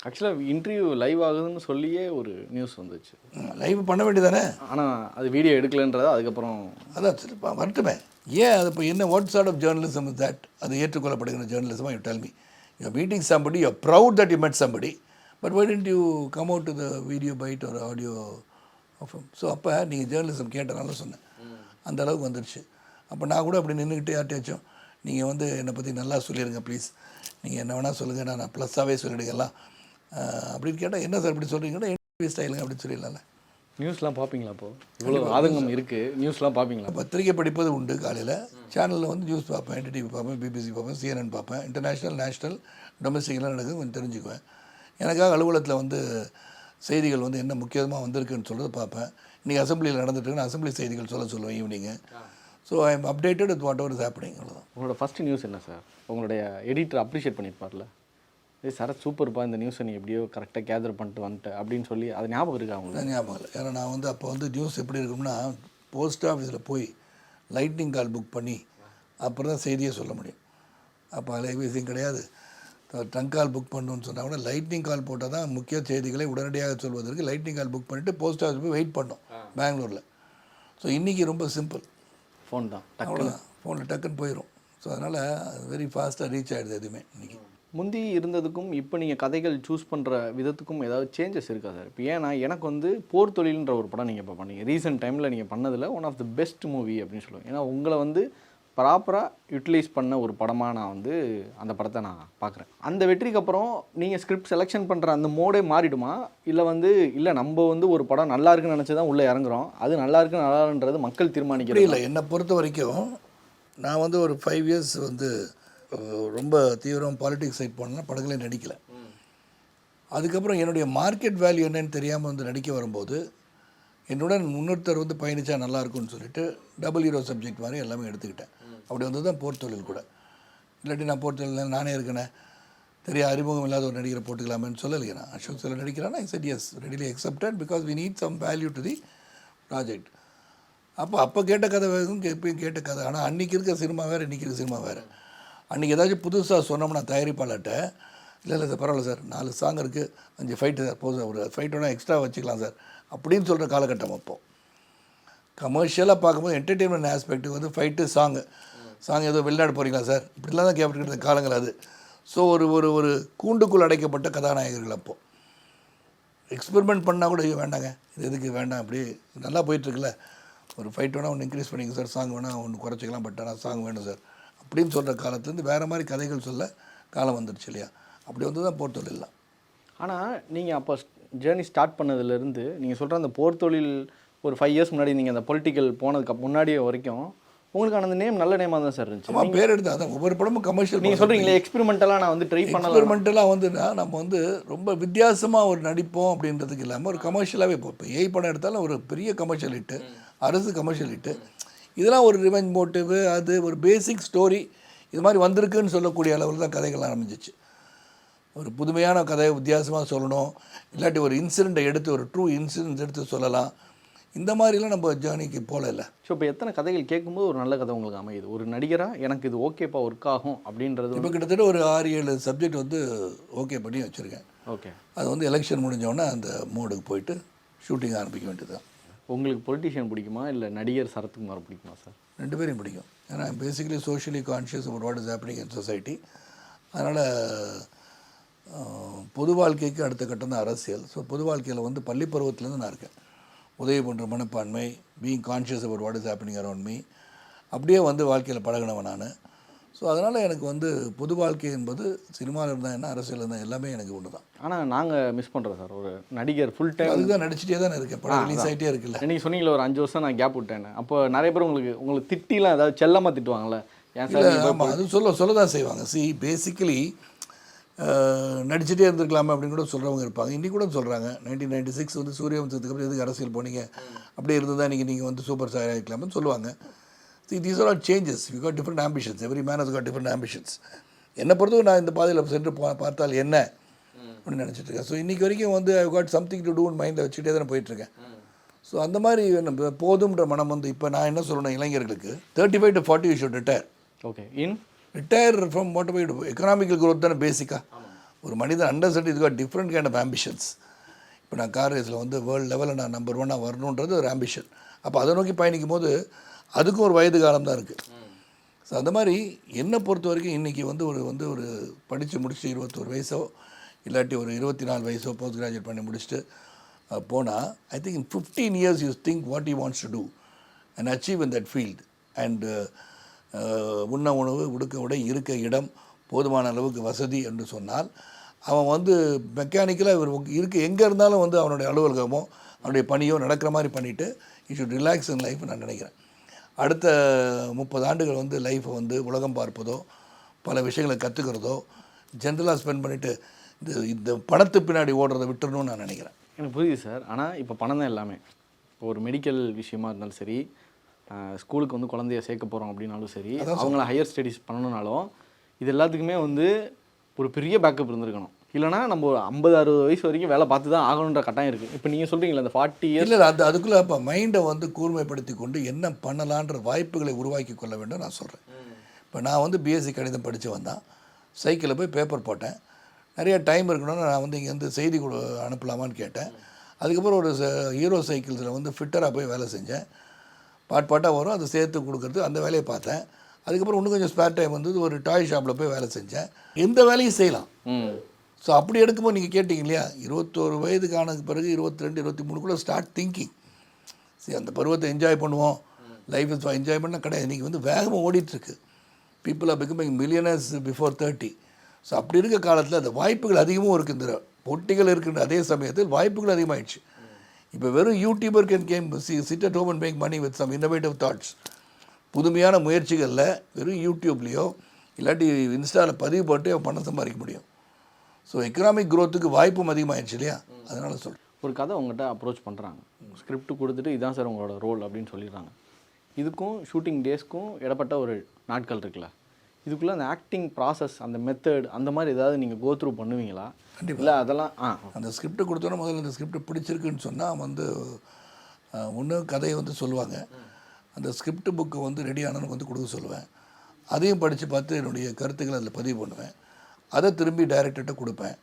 ஆக்சுவலாக இன்டர்வியூ லைவ் ஆகுதுன்னு சொல்லியே ஒரு நியூஸ் வந்துச்சு. லைவ் பண்ண வேண்டியதானே? ஆனால் அது வீடியோ எடுக்கலன்றதா அதுக்கப்புறம் அதான் சரிப்பா வரட்டுமே. ஏன் அது இப்போ என்ன what sort of journalism is that? அது ஏற்றுக்கொள்ளப்படுகிற ஜேர்னலிசமாக you tell me. You meeting somebody, you proud that you met somebody, but why didn't you come out to the video byte ஒரு ஆடியோ ஆஃப். ஸோ அப்போ நீங்கள் journalism கேட்டனால சொன்னேன், அந்த அளவுக்கு வந்துடுச்சு. அப்போ நான் கூட அப்படி நின்றுக்கிட்டு யார்ட்டாச்சும் நீங்கள் வந்து என்னை பற்றி நல்லா சொல்லிடுங்க ப்ளீஸ், நீங்கள் என்ன வேணால் சொல்லுங்கள், நான் ப்ளஸ்ஸாகவே சொல்லிடுங்கலாம் அப்படின்னு கேட்டால் என்ன சார் இப்படி சொல்கிறீங்கன்னா இன்டர்வியூ ஸ்டைலுங்க அப்படின்னு சொல்லிடலாம்ல. நியூஸ்லாம் பார்ப்பீங்களா? அப்போது இவ்வளோ ஆதங்கம் இருக்குது, நியூஸ்லாம் பார்ப்பீங்களா? பத்திரிக்கை படிப்பது உண்டு. காலையில் சேனலில் வந்து நியூஸ் பார்ப்பேன், NDTV பார்ப்பேன், BBC பார்ப்பேன், CNN பார்ப்பேன், இன்டர்நேஷ்னல் நேஷ்னல் டொமஸ்டிக்லாம் நடக்குது கொஞ்சம் தெரிஞ்சுக்குவேன். எனக்காக அலுவலகத்தில் வந்து செய்திகள் வந்து என்ன முக்கியமாக வந்திருக்குன்னு சொல்கிறது பார்ப்பேன். இன்றைக்கி அசம்பிளியில் நடந்துட்டுருக்குன்னு அசம்பிளி செய்திகள் சொல்லுவேன் ஈவினிங்கு. So I am updated with whatever is happening. அவ்வளோதான். உங்களோட ஃபஸ்ட்டு நியூஸ் என்ன சார்? உங்களுடைய எடிட்டர் அப்ரிஷியேட் பண்ணியிருப்பார்ல, சரத் சூப்பர்ப்பா, இந்த நியூஸை நீ எப்படியோ கரெக்டாக கேதர் பண்ணிட்டு வந்துட்டு அப்படின்னு சொல்லி அது ஞாபகம் இருக்கா உங்களுக்கு? ஞாபகம் இல்லை. ஏன்னா நான் வந்து அப்போ வந்து நியூஸ் எப்படி இருக்கும்னா போஸ்ட் ஆஃபீஸில் போய் லைட்னிங் கால் புக் பண்ணி அப்புறம் தான் செய்தியை சொல்ல முடியும். அப்போ அலைபேசியும் கிடையாது, ட்ரங்க் கால் புக் பண்ணணும்னு சொன்னால் கூட லைட்னிங் கால் போட்டால் தான் முக்கிய செய்திகளை உடனடியாக சொல்வதற்கு லைட்னிங் கால் புக் பண்ணிவிட்டு போஸ்ட் ஆஃபீஸ் போய் வெயிட் பண்ணோம் பெங்களூரில். ஸோ இன்றைக்கி ரொம்ப சிம்பிள், ஃபோன் தான், அவ்வளோதான், ஃபோனில் டக்குன்னு போயிடும். ஸோ அதனால் வெரி ஃபாஸ்ட்டாக ரீச் ஆகிடுது எதுவுமே இன்றைக்கி. முந்தி இருந்ததுக்கும் இப்போ நீங்கள் கதைகள் சூஸ் பண்ணுற விதத்துக்கும் ஏதாவது சேஞ்சஸ் இருக்கா சார்? இப்போ ஏன்னா எனக்கு வந்து போர் தொழில்ன்ற ஒரு படம் நீங்கள் இப்போ பண்ணீங்க, ரீசெண்ட் டைமில் நீங்கள் பண்ணதில் one of the best movie அப்படின்னு சொல்லுவேன். ஏன்னா உங்களை வந்து ப்ராப்பராக யூட்டிலைஸ் பண்ண ஒரு படமாக நான் வந்து அந்த படத்தை நான் பார்க்குறேன். அந்த வெற்றிக்கு அப்புறம் நீங்கள் ஸ்கிரிப்ட் செலெக்ஷன் பண்ணுற அந்த மோடே மாறிடுமா? இல்லை வந்து இல்லை நம்ம வந்து ஒரு படம் நல்லா இருக்குன்னு நினச்சி தான் உள்ளே இறங்குறோம், அது நல்லா இருக்குன்னு நல்லான்றது மக்கள் தீர்மானிக்கிறது இல்லை. என்னை பொறுத்த வரைக்கும் நான் வந்து ஒரு 5 years வந்து ரொம்ப தீவிரம் பாலிட்டிக்ஸ் சைட் போனேன்னா படங்களே நடிக்கலை. அதுக்கப்புறம் என்னுடைய மார்க்கெட் வேல்யூ என்னன்னு தெரியாமல் வந்து நடிக்க வரும்போது என்னுடன் இன்னொருத்தர் வந்து பயணித்தா நல்லாயிருக்கும்னு சொல்லிட்டு டபுள் ஹீரோ சப்ஜெக்ட் மாதிரி எல்லாமே எடுத்துக்கிட்டேன். அப்படி வந்து தான் போர் தொழில் கூட. இல்லாட்டி நான் போர் தொழில் நானே இருக்கேனே, அறிமுகம் இல்லாத ஒரு நடிகரை போட்டுக்கலாமேன்னு சொல்லலையே. நான் அசோக் சில நடிக்கிறான்னா I said yes, readily accepted because we need some value to the project. அப்போ கேட்ட கதை வேறும் எப்பயும் கேட்ட கதை. ஆனால் அன்றைக்கி இருக்க சினிமா வேறு, இன்றைக்கி இருக்க சினிமா வேறு. அன்றைக்கி ஏதாச்சும் புதுசாக சொன்னோம்னா தயாரிப்பாளர்கிட்ட இல்லை சார் பரவாயில்ல சார் 4 சாங் இருக்குது, 5 ஃபைட்டு சார் போதும், ஒரு ஃபைட்டோட எக்ஸ்ட்ரா வச்சுக்கலாம் சார் அப்படின்னு சொல்கிற காலகட்டம். அப்போது கமர்ஷியலாக பார்க்கும்போது என்டர்டெயின்மெண்ட் ஆஸ்பெக்ட்டுக்கு வந்து ஃபைட்டு சாங் ஏதோ வெளிநாடு போகிறீங்களா சார் இப்படிலாம் தான் கேட்டுக்கிட்ட காலங்கள் அது. ஸோ ஒரு கூண்டுக்குள் அடைக்கப்பட்ட கதாநாயகர்கள். அப்போது எக்ஸ்பெரிமெண்ட் பண்ணால் கூட வேண்டாங்க, இது எதுக்கு வேண்டாம், அப்படி நல்லா போயிட்டுருக்குல்ல, ஒரு ஃபைட் வேணால் ஒன்று இன்க்ரீஸ் பண்ணிங்க சார், சாங் வேணால் ஒன்று குறைச்சிக்கலாம், பட் ஆனால் சாங் வேணும் சார் அப்படின்னு சொல்கிற காலத்துலேருந்து வேறு மாதிரி கதைகள் சொல்ல காலம் வந்துடுச்சு இல்லையா? அப்படி வந்து தான் போர் தொழில். ஆனால் நீங்கள் அப்போ ஜேர்னி ஸ்டார்ட் பண்ணதுலேருந்து நீங்கள் சொல்கிற அந்த போர் தொழில் ஒரு 5 years முன்னாடி நீங்கள் அந்த பொலிட்டிக்கல் போனதுக்கு முன்னாடியே வரைக்கும் உங்களுக்கான அந்த நேம் நல்ல நேமாக தான் சார் இருந்துச்சு. ஆமாம், பேர் எடுத்து அதான் ஒவ்வொரு படமும் கமர்ஷியல். நீங்கள் சொல்கிறீங்களே எக்ஸ்பெரிமெண்டலாக நான் வந்து ட்ரை பண்ணலாம். எக்ஸ்பெரிமெண்டலாக வந்துன்னா நம்ம வந்து ரொம்ப வித்தியாசமாக ஒரு நடிப்போம் அப்படின்றதுக்கு இல்லாமல் ஒரு கமர்ஷியலாகவே இப்போ ஏஐ படம் எடுத்தாலும் ஒரு பெரிய கமர்ஷியல் ஹிட்டு, அரசு கமர்ஷியல் ஹிட்டு, இதெல்லாம் ஒரு ரிவெஞ்ச் மோட்டிவ், அது ஒரு பேசிக் ஸ்டோரி இது மாதிரி வந்திருக்குன்னு சொல்லக்கூடிய அளவில் தான் கதைகள் ஆரம்பிச்சிச்சு. ஒரு புதுமையான கதையை வித்தியாசமாக சொல்லணும், இல்லாட்டி ஒரு இன்சிடெண்ட்டை எடுத்து ஒரு ட்ரூ இன்சிடென்ட்ஸ் எடுத்து சொல்லலாம். இந்த மாதிரிலாம் நம்ம ஜேர்னிக்கு போகல இல்லை. ஸோ இப்போ எத்தனை கதைகள் கேட்கும்போது ஒரு நல்ல கதை உங்களுக்கு அமையுது? ஒரு நடிகராக எனக்கு இது ஓகேப்பா ஒர்க் ஆகும் அப்படின்றது இப்போ கிட்டத்தட்ட ஒரு 6-7 சப்ஜெக்ட் வந்து ஓகே பண்ணி வச்சுருக்கேன். ஓகே, அது வந்து எலெக்ஷன் முடிஞ்சோடனே அந்த மோடுக்கு போயிட்டு ஷூட்டிங் ஆரம்பிக்க வேண்டியது தான். உங்களுக்கு பொலிட்டிஷியன் பிடிக்குமா இல்லை நடிகர் சரத்குமார் பிடிக்குமா சார்? 2 பேரையும் பிடிக்கும். ஏன்னா basically socially conscious about what is happening in society. அதனால் பொது வாழ்க்கைக்கு அடுத்த கட்டம் தான் அரசியல். ஸோ பொது வாழ்க்கையில் வந்து பள்ளி பருவத்துலேருந்து நான் இருக்கேன். உதவி பண்ணுற மனப்பான்மை, being conscious about what is happening around me, அப்படியே வந்து வாழ்க்கையில் பழகினவன் நான். ஸோ அதனால் எனக்கு வந்து பொது வாழ்க்கை என்பது சினிமாவில் இருந்தால் என்ன, அரசியல் இருந்தால் எல்லாமே எனக்கு ஒன்று தான். ஆனால் நாங்கள் மிஸ் பண்ணுறோம் சார், ஒரு நடிகர் ஃபுல் டைம் அதுதான் நடிச்சிட்டே தான் இருக்கேன். படம் ரிலீஸ் ஆகிட்டே இருக்குல்ல. நீங்கள் சொன்னீங்களே ஒரு 5 வருஷம் நான் கேப் விட்டேன். அப்போ நிறைய பேர் உங்களுக்கு திட்டிலாம் ஏதாவது செல்லமாக திட்டுவாங்கள்ல, ஏன் சார்? ஆமாம், அது சொல்ல தான் செய்வாங்க. பேசிக்கலி நடிச்சிட்டே இருந்திருக்கலாமே அப்படின்னு கூட சொல்கிறவங்க இருப்பாங்க. இன்றைக்கி கூட சொல்கிறாங்க 1996 வந்து சூரியவம்சத்துக்கு அப்புறம் எதுக்கு அரசியல் போனீங்க, அப்படியே இருந்து தான் நீங்கள் வந்து சூப்பர் ஸ்டார் ஆகிக்கலாம்னு சொல்லுவாங்க. See, these are all changes. We got different ambitions. Every man has got different ambitions. என்னை பொறுத்தவரை நான் இந்த பாதையில் சென்று பார்த்தால் என்ன அப்படின்னு நினச்சிட்டு இருக்கேன். ஸோ இன்றைக்கி வரைக்கும் வந்து ஐ காட் சம்திங் டு டூன்னு மைண்டை வச்சுக்கிட்டே தானே போயிட்டுருக்கேன். ஸோ அந்த மாதிரி போதும்ன்ற மனம் வந்து இப்போ நான் என்ன சொல்லணும் இளைஞர்களுக்கு 35 to 40 you should retire. Okay. Retire from whatever you do. Economical growth தானே பேசிக்காக. ஒரு மனிதன் அண்டர்ஸ்டாண்ட் இது got different kind of ambitions. இப்போ நான் கார் ரேஸில் வந்து வேர்ல்டு லெவலில் நான் நம்பர் 1 வரணுன்றது ஒரு ஆம்பிஷன். அப்போ அதை நோக்கி பயணிக்கும் போது அதுக்கும் ஒரு வயது காலம் தான் இருக்குது. ஸோ அந்த மாதிரி என்னை பொறுத்த வரைக்கும் இன்றைக்கி வந்து ஒரு படித்து முடிச்சுட்டு 21 வயசோ இல்லாட்டி ஒரு 24 வயசோ போஸ்ட் கிராஜுவேட் பண்ணி முடிச்சுட்டு போனால் I think in 15 years you think what you wants to do and achieve in that field. And உண்ண உணவு உடுக்க உடை இருக்க இடம் போதுமான அளவுக்கு வசதி என்று சொன்னால் அவன் வந்து மெக்கானிக்கலாக இவர் எங்கே இருந்தாலும் வந்து அவனுடைய அலுவலகமோ அவனுடைய பணியோ நடக்கிற மாதிரி பண்ணிவிட்டு you should relax in life நான் நினைக்கிறேன். அடுத்த 30 ஆண்டுகள் வந்து லைஃப்பை வந்து உலகம் பார்ப்பதோ பல விஷயங்களை கற்றுக்கிறதோ ஜென்ரலாக ஸ்பெண்ட் பண்ணிவிட்டு இந்த பணத்து பின்னாடி ஓடுறதை விட்டுறணும்னு நான் நினைக்கிறேன். எனக்கு புரியுது சார். ஆனால் இப்போ பணம் தான் எல்லாமே. இப்போ ஒரு மெடிக்கல் விஷயமா இருந்தாலும் சரி, ஸ்கூலுக்கு வந்து குழந்தைய சேர்க்க போகிறோம் அப்படின்னாலும் சரி, அவங்கள ஹையர் ஸ்டடீஸ் பண்ணணுன்னாலும் இது எல்லாத்துக்குமே வந்து ஒரு பெரிய பேக்கப் இருந்திருக்கணும். இல்லைனா நம்ம ஒரு 50-60 வயசு வரைக்கும் வேலை பார்த்து தான் ஆகணுன்ற கட்டாயம் இருக்குது. இப்போ நீங்கள் சொல்கிறீங்களா அந்த 40 years இல்லை அதுக்குள்ளே இப்போ மைண்டை வந்து கூர்மைப்படுத்தி கொண்டு என்ன பண்ணலான்ற வாய்ப்புகளை உருவாக்கி கொள்ள வேண்டும் நான் சொல்கிறேன். இப்போ நான் வந்து பிஎஸ்சி கணிதம் படித்து வந்தேன். சைக்கிளில் போய் பேப்பர் போட்டேன். நிறைய டைம் இருக்கணும்னு நான் வந்து இங்கேருந்து செய்தி அனுப்பலாமான்னு கேட்டேன். அதுக்கப்புறம் ஒரு ஹீரோ சைக்கிள்ஸில் வந்து ஃபிட்டராக போய் வேலை செஞ்சேன். பாட்டாக வரும் அதை சேர்த்து கொடுக்குறது அந்த வேலையை பார்த்தேன். அதுக்கப்புறம் இன்னும் கொஞ்சம் ஸ்பேர் டைம் வந்து ஒரு டாய் ஷாப்பில் போய் வேலை செஞ்சேன். எந்த வேலையும் செய்யலாம். ஸோ அப்படி எடுக்கும்போது நீங்கள் கேட்டிங்க இல்லையா, 21 வயதுக்கான பிறகு 22, 23 ஸ்டார்ட் திங்கிங். சரி, அந்த பருவத்தை என்ஜாய் பண்ணுவோம், லைஃப் இஸ் என்ஜாய் பண்ணால் கிடையாது. இன்றைக்கி வந்து வேகமாக ஓடிட்டுருக்கு. People are becoming millionaires before 30. So அப்படி இருக்க காலத்தில் அந்த வாய்ப்புகள் அதிகமும் இருக்குது. இந்த போட்டிகள் இருக்கின்ற அதே சமயத்தில் வாய்ப்புகள் அதிகமாகிடுச்சு. இப்போ வெறும் YouTuber came sit at home and make money with some innovative thoughts. புதுமையான முயற்சிகளில் வெறும் யூடியூப்லேயோ இல்லாட்டி இன்ஸ்டாவில் பதிவு போட்டு பணம் சம்பாதிக்க முடியும். ஸோ எக்கனாமிக் க்ரோத்துக்கு வாய்ப்பும் அதிகமாகிடுச்சு இல்லையா, அதனால் சொல்கிறேன். ஒரு கதை உங்கள்கிட்ட அப்ரோச் பண்ணுறாங்க, ஸ்கிரிப்ட் கொடுத்துட்டு இதான் சார் உங்களோட ரோல் அப்படின்னு சொல்லிடுறாங்க. இதுக்கும் ஷூட்டிங் டேஸ்க்கும் இடப்பட்ட ஒரு நாட்கள் இருக்குல்ல, இதுக்குள்ளே அந்த ஆக்டிங் ப்ராசஸ், அந்த மெத்தட், அந்த மாதிரி ஏதாவது நீங்கள் கோ த்ரூ பண்ணுவீங்களா? கண்டிப்பாக. இல்லை அதெல்லாம் அந்த ஸ்கிரிப்டை கொடுத்தோன்னா முதல்ல அந்த ஸ்கிரிப்ட் பிடிச்சிருக்குன்னு சொன்னால் வந்து ஒன்று கதையை வந்து சொல்லுவாங்க. அந்த ஸ்கிரிப்ட் புக்கு வந்து ரெடி ஆனவனுக்கு வந்து கொடுக்க சொல்லுவேன். அதையும் படித்து பார்த்து என்னுடைய கருத்துக்களை அதில் பதிவு பண்ணுவேன். அதை திரும்பி டைரக்டர்கிட்ட கொடுப்பேன்.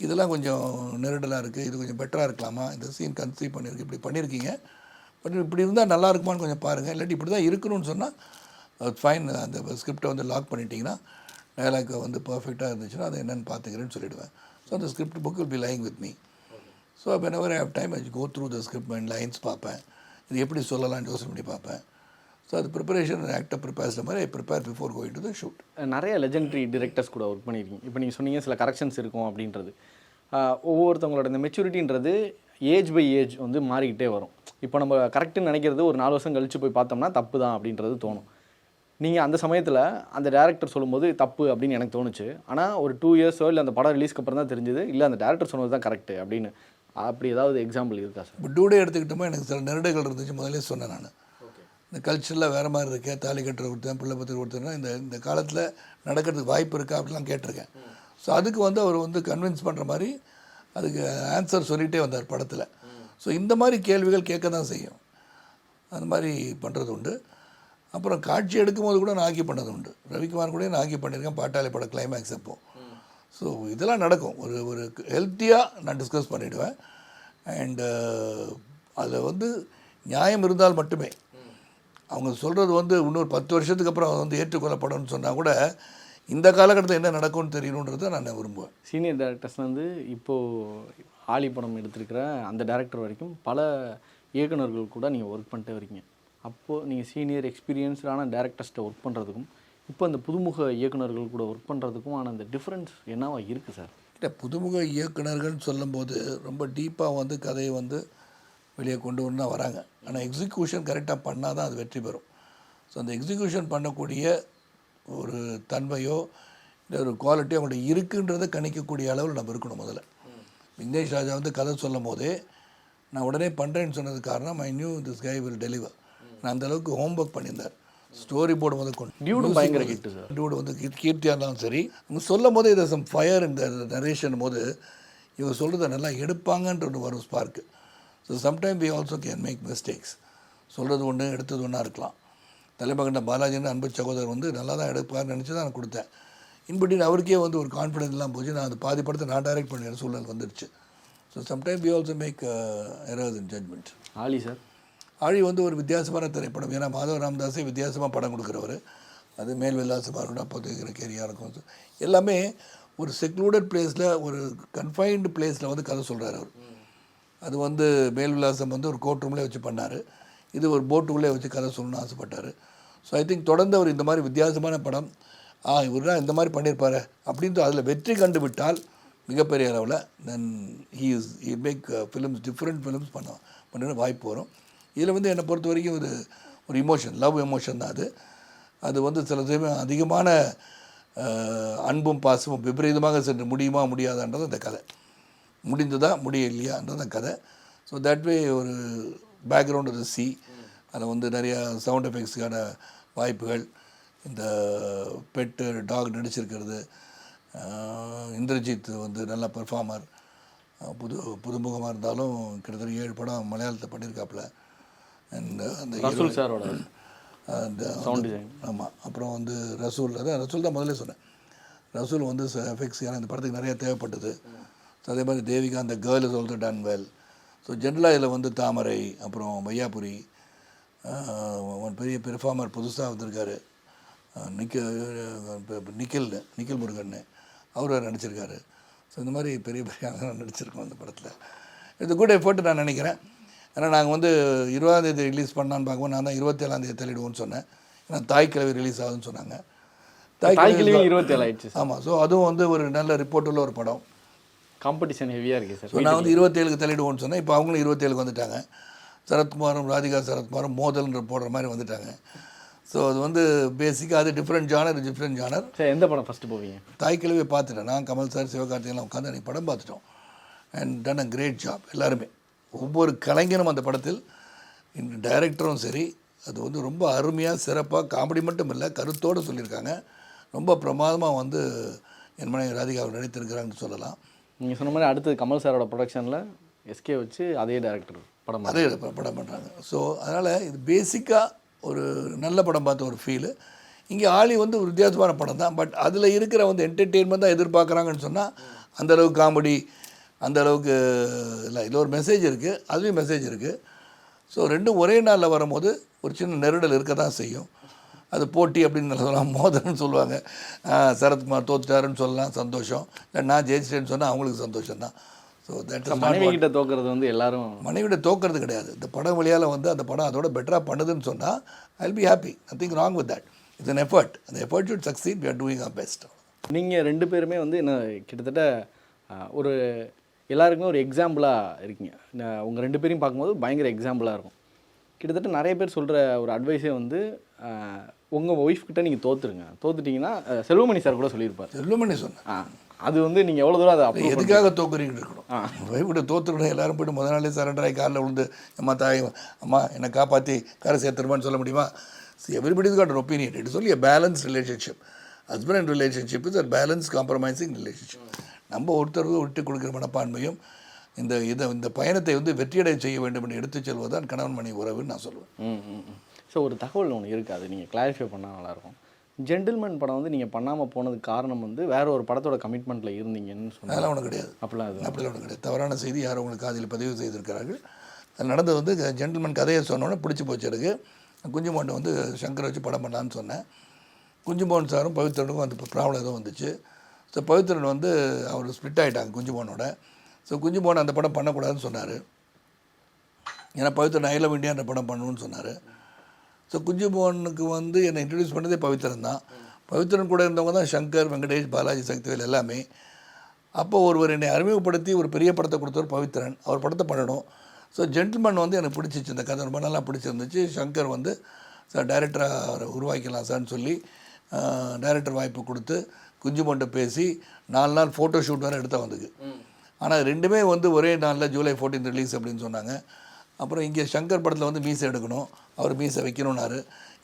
இதெல்லாம் கொஞ்சம் நெருடலாக இருக்குது, இது கொஞ்சம் பெட்டராக இருக்கலாமா, இந்த சீன் கன்சீவ் பண்ணியிருக்கு, இப்படி பண்ணியிருக்கீங்க, பட் இப்படி இருந்தால் நல்லா இருக்குமான்னு கொஞ்சம் பாருங்கள், இல்லாட்டி இப்படி தான் இருக்கணும்னு சொன்னால் ஃபைன், அந்த ஸ்கிரிப்டை வந்து லாக் பண்ணிட்டீங்கன்னா டைலாக் வந்து பர்ஃபெக்டாக இருந்துச்சுன்னா அதை என்னென்னு பார்த்துக்கிறேன்னு சொல்லிவிடுவேன். ஸோ அந்த script book will be lying with me. So whenever I have time I go through the script and lines பார்ப்பேன், இது எப்படி சொல்லலாம்னு யோசனை பண்ணி பார்ப்பேன். ஸோ அது ப்ரிப்பரேஷன் ஆக்டர் ப்ரிப்பேர்ஸ் மாதிரி ஐ prepare before going to the shoot. நிறைய லெஜெண்டரி டிரெக்டர்ஸ் கூட ஒர்க் பண்ணியிருக்கீங்க. இப்போ நீங்கள் சொன்னீங்க சில கரெக்ஷன்ஸ் இருக்கும் அப்படின்றது. ஒவ்வொருத்தவங்களோட இந்த மெச்சூரிட்டின்றது ஏஜ் பை ஏஜ் வந்து மாறிக்கிட்டே வரும். இப்போ நம்ம கரெக்டுன்னு நினைக்கிறது ஒரு 4 வருஷம் கழித்து போய் பார்த்தோம்னா தப்பு தான் அப்படின்றது தோணும். நீங்கள் அந்த சமயத்தில் அந்த டேரக்டர் சொல்லும்போது தப்பு அப்படின்னு எனக்கு தோணுச்சு. ஆனால் ஒரு 2 இயர்ஸோ இல்லை அந்த படம் ரிலீஸ்க்கு அப்புறம் தான் தெரிஞ்சுது இல்லை அந்த டேரக்டர் சொன்னது தான் கரெக்டு அப்படின்னு. அப்படி ஏதாவது எக்ஸாம்பிள் இருக்கா சார்? இப்போ டூடே எடுத்துக்கிட்டோமா எனக்கு சில நெருடைகள் இருந்துச்சு. முதலே சொன்னேன் நான், இந்த கல்ச்சரில் வேறு மாதிரி இருக்கேன், தாலி கட்டுற ஒருத்தன் பிள்ளை பற்றி ஒருத்தர்னா இந்த காலத்தில் நடக்கிறதுக்கு வாய்ப்பு இருக்கா அப்படிலாம் கேட்டிருக்கேன். ஸோ அதுக்கு வந்து அவர் வந்து கன்வின்ஸ் பண்ணுற மாதிரி அதுக்கு ஆன்சர் சொல்லிகிட்டே வந்தார் படத்தில். ஸோ இந்த மாதிரி கேள்விகள் கேட்க தான் செய்யும். அந்த மாதிரி பண்ணுறது உண்டு. அப்புறம் காட்சி எடுக்கும்போது கூட நான் ஆக்கி பண்ணது உண்டு. ரவிக்குமார் கூட நான் ஆக்கி பண்ணியிருக்கேன் பாட்டாளி பட கிளைமேக்ஸ் அப்போது. ஸோ இதெல்லாம் நடக்கும். ஒரு ஹெல்த்தியாக நான் டிஸ்கஸ் பண்ணிவிடுவேன். அண்டு அதில் வந்து நியாயம் இருந்தால் மட்டுமே, அவங்க சொல்கிறது வந்து இன்னொரு 10 வருஷத்துக்கு அப்புறம் வந்து ஏற்றுக்கொள்ளப்படணும்னு சொன்னால் கூட இந்த காலகட்டத்தில் என்ன நடக்கும்னு தெரியணுன்றதை நான் விரும்புவேன். சீனியர் டேரக்டர்ஸ் வந்து இப்போது ஆலி படம் எடுத்திருக்கிற அந்த டேரக்டர் வரைக்கும் பல இயக்குநர்கள் கூட நீங்கள் ஒர்க் பண்ணிட்டே வரீங்க. அப்போது நீங்கள் சீனியர் எக்ஸ்பீரியன்ஸ்டான டேரக்டர்ஸ்கிட்ட ஒர்க் பண்ணுறதுக்கும் இப்போ அந்த புதுமுக இயக்குநர்கள் கூட ஒர்க் பண்ணுறதுக்கும் ஆனால் அந்த டிஃப்ரென்ஸ் என்னவா இருக்குது சார்? இல்லை, புதுமுக இயக்குநர்கள்னு சொல்லும்போது ரொம்ப டீப்பாக வந்து கதையை வந்து வெளியே கொண்டு வந்து வராங்க. ஆனால் எக்ஸிக்யூஷன் கரெக்டாக பண்ணால் தான் அது வெற்றி பெறும். ஸோ அந்த எக்ஸிக்யூஷன் பண்ணக்கூடிய ஒரு தன்மையோ இல்லை ஒரு குவாலிட்டியோ அவங்கள்ட்ட இருக்குன்றதை கணிக்கக்கூடிய அளவில் நம்ம இருக்கணும். முதல்ல விக்னேஷ் ராஜா வந்து கதை சொல்லும் போதே நான் உடனே பண்ணுறேன்னு சொன்னது காரணம் I knew this guy will deliver. நான் அந்தளவுக்கு ஹோம்ஒர்க் பண்ணியிருந்தார். ஸ்டோரி போர்டு வந்து கொண்டு டியூடும் பயங்கர ஹிட்டு சார். டியூடு வந்து கீர்த்தியாக இருந்தாலும் சரி, அவங்க சொல்லும் போது இதை சம் ஃபயர் இந்த நரேஷன் போது இவங்க சொல்கிறத நல்லா எடுப்பாங்கன்ற ஒரு வரும் spark. So sometime we also can make mistakes. சொல்கிறது ஒன்று எடுத்தது ஒன்றா இருக்கலாம். தலைமகன் பாலாஜின்னு அன்பு சகோதரர் வந்து நல்லா தான் எடுப்பார்னு நினச்சி தான் நான் கொடுத்தேன். இன்பிட்டின் அவருக்கே வந்து ஒரு கான்ஃபிடென்ஸ் எல்லாம் போச்சு. நான் அது பாதி படத்தை நான் டைரக்ட் பண்ணுற சூழல் வந்துடுச்சு. So sometime we also make errors in judgment. ஆலி சார். ஆழி வந்து ஒரு வித்தியாசமான திரைப்படம். ஏன்னா மாதவ ராமதாஸே வித்தியாசமாக படம் கொடுக்குறவர். அது மேல் விலாசமாக இருக்கட்டும், அப்போ இருக்கிற கேரியாக இருக்கும், எல்லாமே ஒரு செக்லூடட் பிளேஸில், ஒரு கன்ஃபைன்டு பிளேஸில் வந்து கதை சொல்கிறார் அவர். அது வந்து மேல் விலாசம் வந்து ஒரு கோர்ட் ரூம்லேயே வச்சு பண்ணார். இது ஒரு போட்டுக்குள்ளே வச்சு கதை சொல்லணும்னு ஆசைப்பட்டார். ஸோ ஐ திங்க் தொடர்ந்து அவர் இந்த மாதிரி வித்தியாசமான படம் இவருனா இந்த மாதிரி பண்ணியிருப்பார் அப்படின்ட்டு அதில் வெற்றி கண்டு விட்டால் மிகப்பெரிய அளவில் then he make films, different films பண்ண வாய்ப்பு வரும். இதில் வந்து என்னை பொறுத்த வரைக்கும் ஒரு இமோஷன், லவ் எமோஷன் தான் அது. அது வந்து சில சமயம் அதிகமான அன்பும் பாசமும் விபரீதமாக சென்று முடியுமா முடியாதான்றது அந்த கதை. முடிந்ததா முடியலையான்றது அந்த கதை. ஸோ தட் வே ஒரு பேக்ரவுண்ட் ஆஃப் த சி, அதில் வந்து நிறையா சவுண்ட் எஃபெக்ட்ஸுக்கான வாய்ப்புகள், இந்த பெட்டு டாக் நடிச்சிருக்கிறது, இந்திரஜித் வந்து நல்ல பெர்ஃபார்மர், புதுமுகமாக இருந்தாலும் கிட்டத்தட்ட 7 படம் மலையாளத்தை பண்ணியிருக்காப்புல. அண்ட் அந்த ரசூல் சாரோட அந்த சவுண்ட் டிசைன். ஆமாம். அப்புறம் வந்து ரசூல் தான் முதல்ல சொன்னேன். ரசூல் வந்து எஃபெக்ட்ஸ் ஏன்னா இந்த படத்துக்கு நிறையா தேவைப்பட்டது. ஸோ அதே மாதிரி தேவிகா அந்த girl is also done well. So ஜென்ரலாக இதில் வந்து தாமரை, அப்புறம் வையாபுரி, ஒரு பெரிய பெர்ஃபார்மர் புதுசாக வந்திருக்காரு நிக்கில் முருகன், அவர் நடிச்சிருக்காரு. ஸோ இந்த மாதிரி பெரிய நடிச்சிருக்கோம் அந்த படத்தில். இது குட் எஃபர்ட் நான் நினைக்கிறேன். ஏன்னா நாங்கள் வந்து 20ஆம் தேதி ரிலீஸ் பண்ணான்னு பார்க்கும்போது நான் தான் 27ஆம் தேதி தள்ளிடுவோன்னு சொன்னேன். ஏன்னா தாய் கிழவி ரிலீஸ் ஆகுதுன்னு சொன்னாங்க. தாய் கிழவி 27 ஆயிடுச்சு. ஆமாம். ஸோ அதுவும் வந்து ஒரு நல்ல ரிப்போர்ட் உள்ள ஒரு படம். காம்படிஷன் ஹெவியாக இருக்குது சார். ஸோ நான் வந்து 27க்கு தள்ளிடுவோன்னு சொன்னேன். இப்போ அவங்களும் 27க்கு வந்துட்டாங்க. சரத்குமாரும் ராதிகா சரத்குமாரும் மோதல்ன்ற போடுற மாதிரி வந்துட்டாங்க. ஸோ அது வந்து பேசிக்காக அது டிஃப்ரெண்ட் ஜானர். சார் எந்த படம் ஃபஸ்ட்டு போவீங்க? தாய் கிழவியை பார்த்துட்டேன். நான் கமல் சார், சிவகார்த்திகெல்லாம் உட்காந்து அன்றைக்கி படம் பார்த்துட்டோம். And done a great job எல்லாருமே. ஒவ்வொரு கலைஞரும் அந்த படத்தில், இந்த டைரக்டரும் சரி, அது வந்து ரொம்ப அருமையாக சிறப்பாக காமெடி மட்டும் இல்லை கருத்தோடு சொல்லியிருக்காங்க. ரொம்ப பிரமாதமாக வந்து என் மனைவி ராதிகா அவர் நடித்திருக்கிறாங்கன்னு சொல்லலாம். நீங்கள் சொன்ன மாதிரி அடுத்தது கமல் சாரோட ப்ரொடக்ஷனில் எஸ்கே வச்சு அதே டேரக்டர் படம் பண்ணுறாங்க. ஸோ அதனால் இது பேசிக்காக ஒரு நல்ல படம் பார்த்த ஒரு ஃபீலு. இங்கே ஆளி வந்து ஒரு வித்தியாசமான படம் தான். பட் அதில் இருக்கிற வந்து என்டர்டெயின்மெண்ட் தான் எதிர்பார்க்குறாங்கன்னு சொன்னால் அந்தளவுக்கு காமெடி, அந்த அளவுக்கு இல்லை. இதில் ஒரு மெசேஜ் இருக்குது, அதுலேயும் மெசேஜ் இருக்குது. ஸோ ரெண்டும் ஒரே நாளில் வரும்போது ஒரு சின்ன நெருடல் இருக்க தான் செய்யும். அது போட்டி அப்படின்னு சொல்லலாம், மோதல்னு சொல்லுவாங்க. சரத்குமார் தோத்துட்டாருன்னு சொல்லலாம், சந்தோஷம். இல்லை நான் ஜெயிச்சிட்டேன்னு சொன்னால் அவங்களுக்கு சந்தோஷம் தான். ஸோ தட் இஸ் மனைவிகிட்ட தோக்கிறது வந்து எல்லாரும் மனைவிட தோக்கிறது கிடையாது. இந்த படம் வழியால் வந்து அந்த படம் அதோட பெட்டராக பண்ணுதுன்னு சொன்னால் I will be happy. Nothing wrong with that. It's an effort. அந்த effort should succeed. We are doing our best. நீங்கள் 2 பேருமே வந்து என்ன கிட்டத்தட்ட ஒரு எல்லாருக்குமே ஒரு எக்ஸாம்பிளாக இருக்கீங்க. உங்கள் 2 பேரையும் பார்க்கும்போது பயங்கர எக்ஸாம்பிளாக இருக்கும். கிட்டத்தட்ட நிறைய பேர் சொல்கிற ஒரு அட்வைஸே வந்து உங்கள் ஒய்ஃப் கிட்ட நீங்கள் தோத்துட்டிங்கன்னா செல்வமணி சார் கூட சொல்லியிருப்பார். செல்வமணி சொன்னேன். அது வந்து நீங்கள் எவ்வளோ தூரம் அதை எதுக்காக தோக்குறீங்கன்னு இருக்கணும். ஒய்ஃப் கிட்ட தோத்துக்கணும். எல்லாரும் போய்ட்டு முதல் நாளே சரண்டர் ஆகி காலில் விழுந்து அம்மா தாய் அம்மா என்னை காப்பாற்றி கரை சேர்த்துருமான்னு சொல்ல முடியுமா? Everybody is got an opinion. It is only a balanced relationship. Husband and relationship is a balanced compromising relationship. நம்ம ஒருத்தர் விட்டு கொடுக்குற மனப்பான்மையும் இந்த பயணத்தை வந்து வெற்றியடை செய்ய வேண்டும் என்று எடுத்துச் செல்வதுதான் கணவன் மனைவி உறவுன்னு நான் சொல்லுவேன். ஸோ ஒரு தகவல் ஒன்று இருக்குது, அது நீங்கள் கிளாரிஃபை பண்ணால் நல்லாயிருக்கும். ஜென்டில்மேன் படம் வந்து நீங்கள் பண்ணாமல் போனதுக்கு காரணம் வந்து வேற ஒரு படத்தோட கமிட்மெண்ட்டில் இருந்தீங்கன்னு சொன்னால் அதெல்லாம் ஒன்றும் கிடையாது. அப்படிலாம் ஒன்றும் கிடையாது. தவறான செய்தி யாரும் உங்களுக்கு காதில் பதிவு செய்திருக்கிறார்கள். அது நடந்தது வந்து ஜென்டில்மேன் கதையை சொன்னோன்னே பிடிச்சி போச்சு எனக்கு. குஞ்சுமோகன் வந்து சங்கரை வச்சு படம் பண்ணலான்னு சொன்னேன். குஞ்சுமோகன் சாரும் பவித்ரனுக்கும் அந்த ப்ராப்ளம் எதுவும் வந்துச்சு. ஸோ பவித்ரன் வந்து அவர் ஸ்ப்ளிட் ஆகிட்டாங்க குஞ்சுமோகனோட. ஸோ குஞ்சுமோகன் அந்த படம் பண்ணக்கூடாதுன்னு சொன்னார். ஏன்னா பவித்ரன் ஐ லவ் இண்டியா அந்த படம் பண்ணணும்னு சொன்னார். ஸோ குஞ்சுமோகனுக்கு வந்து என்னை இன்ட்ரடியூஸ் பண்ணதே பவித்ரன் தான். பவித்ரன் கூட இருந்தவங்க தான் சங்கர், வெங்கடேஷ், பாலாஜி, சக்திவேல் எல்லாமே. அப்போ ஒருவர் என்னை அறிமுகப்படுத்தி ஒரு பெரிய படத்தை கொடுத்தவர் பவித்ரன். அவர் படத்தை பண்ணணும். ஸோ ஜென்டில்மேன் வந்து எனக்கு பிடிச்சிச்சு. இந்த கதை ரொம்ப நல்லா பிடிச்சிருந்துச்சு. சங்கர் வந்து சார் டைரக்டராக அவரை உருவாக்கலாம் சார்னு சொல்லி டைரக்டர் வாய்ப்பு கொடுத்து குஞ்சுமோன்ட்ட பேசி 4 நாள் ஃபோட்டோ ஷூட் வேறு எடுத்த வந்துக்கு. ஆனால் 2மே வந்து ஒரே நாளில் ஜூலை 14 ரிலீஸ் அப்படின்னு சொன்னாங்க. அப்புறம் இங்கே சங்கர் படத்தில் வந்து மீசை எடுக்கணும், அவர் மீசை வைக்கணும்னாரு.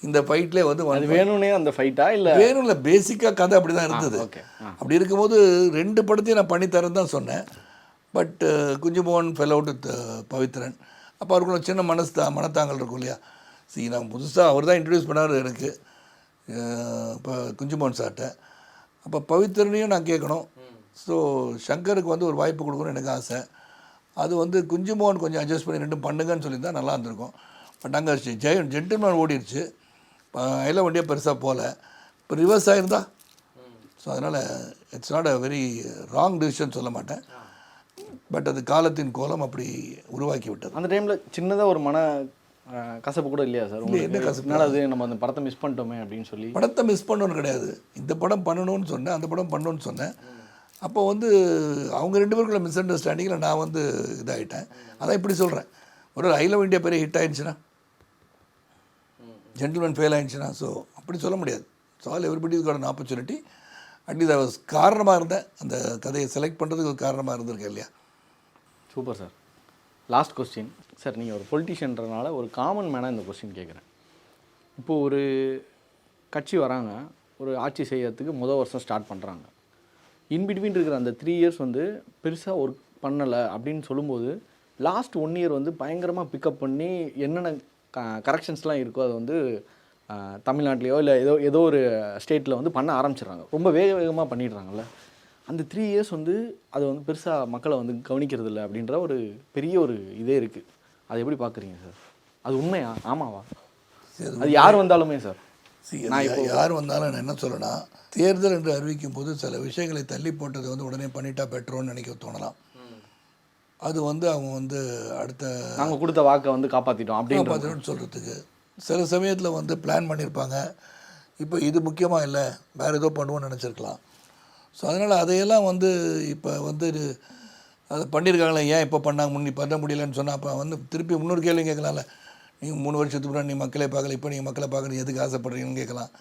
இந்த ஃபைட்லேயே வந்து அது வேணும்னே அந்த ஃபைட்டா இல்லை வேணும் இல்லை, பேசிக்காக கதை அப்படி தான் இருந்தது. ஓகே. அப்படி இருக்கும்போது 2 படத்தையும் நான் பண்ணித்தரேன்னு தான் சொன்னேன். But Kunjumohan fell out with Pavithran. அப்போ அவருக்குள்ள சின்ன மனத்தாங்கல் இருக்கும் இல்லையா. நான் புதுசாக அவர் தான் இன்ட்ரடியூஸ் பண்ணார் எனக்கு இப்போ குஞ்சுமோகன் சார்கிட்ட. அப்போ பவித்ரனையும் நான் கேட்கணும். ஸோ சங்கருக்கு வந்து ஒரு வாய்ப்பு கொடுக்கணும்னு எனக்கு ஆசை. அது வந்து குஞ்சுமோகன் கொஞ்சம் அட்ஜஸ்ட் பண்ணி 2 பண்ணுங்கன்னு சொல்லியிருந்தால் நல்லா இருந்திருக்கும். பட் அங்கே ஜென்டில்மேன் ஓடிடுச்சு. இப்போ எல்லாம் வண்டியாக பெருசாக போகல. இப்போ ரிவர்ஸ் ஆகிருந்தா ஸோ அதனால் it's not a very wrong decision சொல்ல மாட்டேன். பட் அது காலத்தின் கோலம் அப்படி உருவாக்கி விட்டது. அந்த டைமில் சின்னதாக ஒரு மன கசப்பு கூட இல்லையா சார்? என்ன கசப்பு? என்னால் அது நம்ம அந்த படத்தை மிஸ் பண்ணிட்டோமே அப்படின்னு சொல்லி. படத்தை மிஸ் பண்ணணும்னு கிடையாது, இந்த படம் பண்ணணும்னு சொன்னேன், அந்த படம் பண்ணணும்னு சொன்னேன். அப்போ வந்து அவங்க 2 பேருக்குள்ள மிஸ் அண்டர்ஸ்டாண்டிங்கில் நான் வந்து இதாகிட்டேன். அதான் இப்படி சொல்கிறேன். ஒரு ஐ லவ் இந்தியா பெரிய ஹிட் ஆகிடுச்சுன்னா, ஜென்டில்மேன் ஃபெயில் ஆகிடுச்சுன்னா, ஸோ அப்படி சொல்ல முடியாது. So all everybody is got an opportunity. At least அது காரணமாக இருந்தேன், அந்த கதையை செலக்ட் பண்ணுறதுக்கு ஒரு காரணமாக இருந்திருக்கேன் இல்லையா. Super sir. Last question sir, நீங்கள் ஒரு பொலிட்டிஷியன்றனால ஒரு காமன் மேனாக இந்த கொஸ்டின் கேட்குறேன். இப்போது ஒரு கட்சி வராங்க, ஒரு ஆட்சி செய்யறதுக்கு வருஷம் ஸ்டார்ட் பண்ணுறாங்க. இன்பிட்வீன் இருக்கிற அந்த 3 இயர்ஸ் வந்து பெருசாக ஒர்க் பண்ணலை அப்படின்னு சொல்லும்போது லாஸ்ட் 1 இயர் வந்து பயங்கரமாக பிக்கப் பண்ணி என்னென்ன கரெக்ஷன்ஸ்லாம் இருக்கோ அது வந்து தமிழ்நாட்டிலையோ இல்லை ஏதோ ஒரு ஸ்டேட்டில் வந்து பண்ண ஆரம்பிச்சிடுறாங்க. ரொம்ப வேகமாக பண்ணிடுறாங்கல்ல. அந்த 3 இயர்ஸ் வந்து அது வந்து பெருசாக மக்களை வந்து கவனிக்கிறது இல்லை அப்படின்ற ஒரு பெரிய ஒரு இதே இருக்குது. அதை எப்படி பார்க்குறீங்க சார்? அது உண்மையா? ஆமாவா? அது யார் வந்தாலுமே சார், யார் வந்தாலும் நான் என்ன சொல்லனா, தேர்தல் என்று அறிவிக்கும் போது சில விஷயங்களை தள்ளி போட்டதை வந்து உடனே பண்ணிட்டா பெட்ரோன்னு நினைக்க தோணலாம். அது வந்து அவங்க வந்து அடுத்த நாங்கள் கொடுத்த வாக்கை வந்து காப்பாற்றிட்டோம் அப்படின்னு சொல்கிறதுக்கு சில சமயத்தில் வந்து பிளான் பண்ணியிருப்பாங்க. இப்போ இது முக்கியமாக இல்லை, வேறு ஏதோ பண்ணுவோன்னு நினச்சிருக்கலாம். ஸோ அதனால் அதையெல்லாம் வந்து இப்போ வந்து அதை பண்ணியிருக்காங்களே, ஏன் இப்போ பண்ணாங்க, முன்னி பண்ண முடியலன்னு சொன்னால் அப்போ வந்து திருப்பி இன்னொரு கேள்வி கேட்கலாம்ல. நீங்கள் 3 வருஷத்துக்கு முன்னாடி நீ மக்களை பார்க்கல, இப்போ நீங்கள் மக்களை பார்க்கணும் எதுக்கு ஆசைப்படுறீங்கன்னு கேட்கலாம்.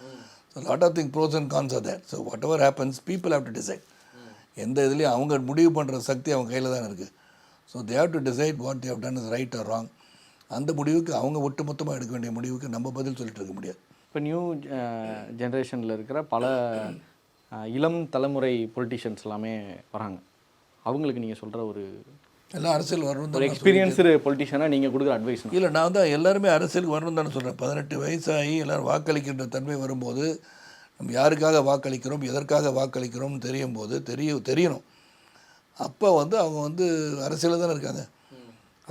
So lot of thing pros and cons are there. So whatever happens people have to decide. எந்த இதுலேயும் அவங்க முடிவு பண்ணுற சக்தி அவங்க கையில் தான் இருக்குது. So they have to decide what they have done is right or wrong. அந்த முடிவுக்கு அவங்க ஒட்டுமொத்தமாக எடுக்க வேண்டிய முடிவுக்கு நம்ம பதில் சொல்லிட்டு இருக்க முடியாது. இப்போ நியூ ஜென்ரேஷனில் இருக்கிற பல இளம் தலைமுறை பொலிட்டிஷியன்ஸ் எல்லாமே வராங்க. அவங்களுக்கு நீங்கள் சொல்கிற ஒரு எல்லாம் அரசியல் வரணும் ஒரு எக்ஸ்பீரியன்ஸு பொலிட்டிஷியனாக நீங்கள் கொடுக்குற அட்வைஸ்? இல்லை, நான் தான் எல்லாருமே அரசியலுக்கு வரணும் தானே சொல்கிறேன். 18 வயசாகி எல்லோரும் வாக்களிக்கின்ற தன்மை வரும்போது நம்ம யாருக்காக வாக்களிக்கிறோம், எதற்காக வாக்களிக்கிறோம்னு தெரியும் போது தெரியணும். அப்போ வந்து அவங்க வந்து அரசியலில் தானே இருக்காங்க.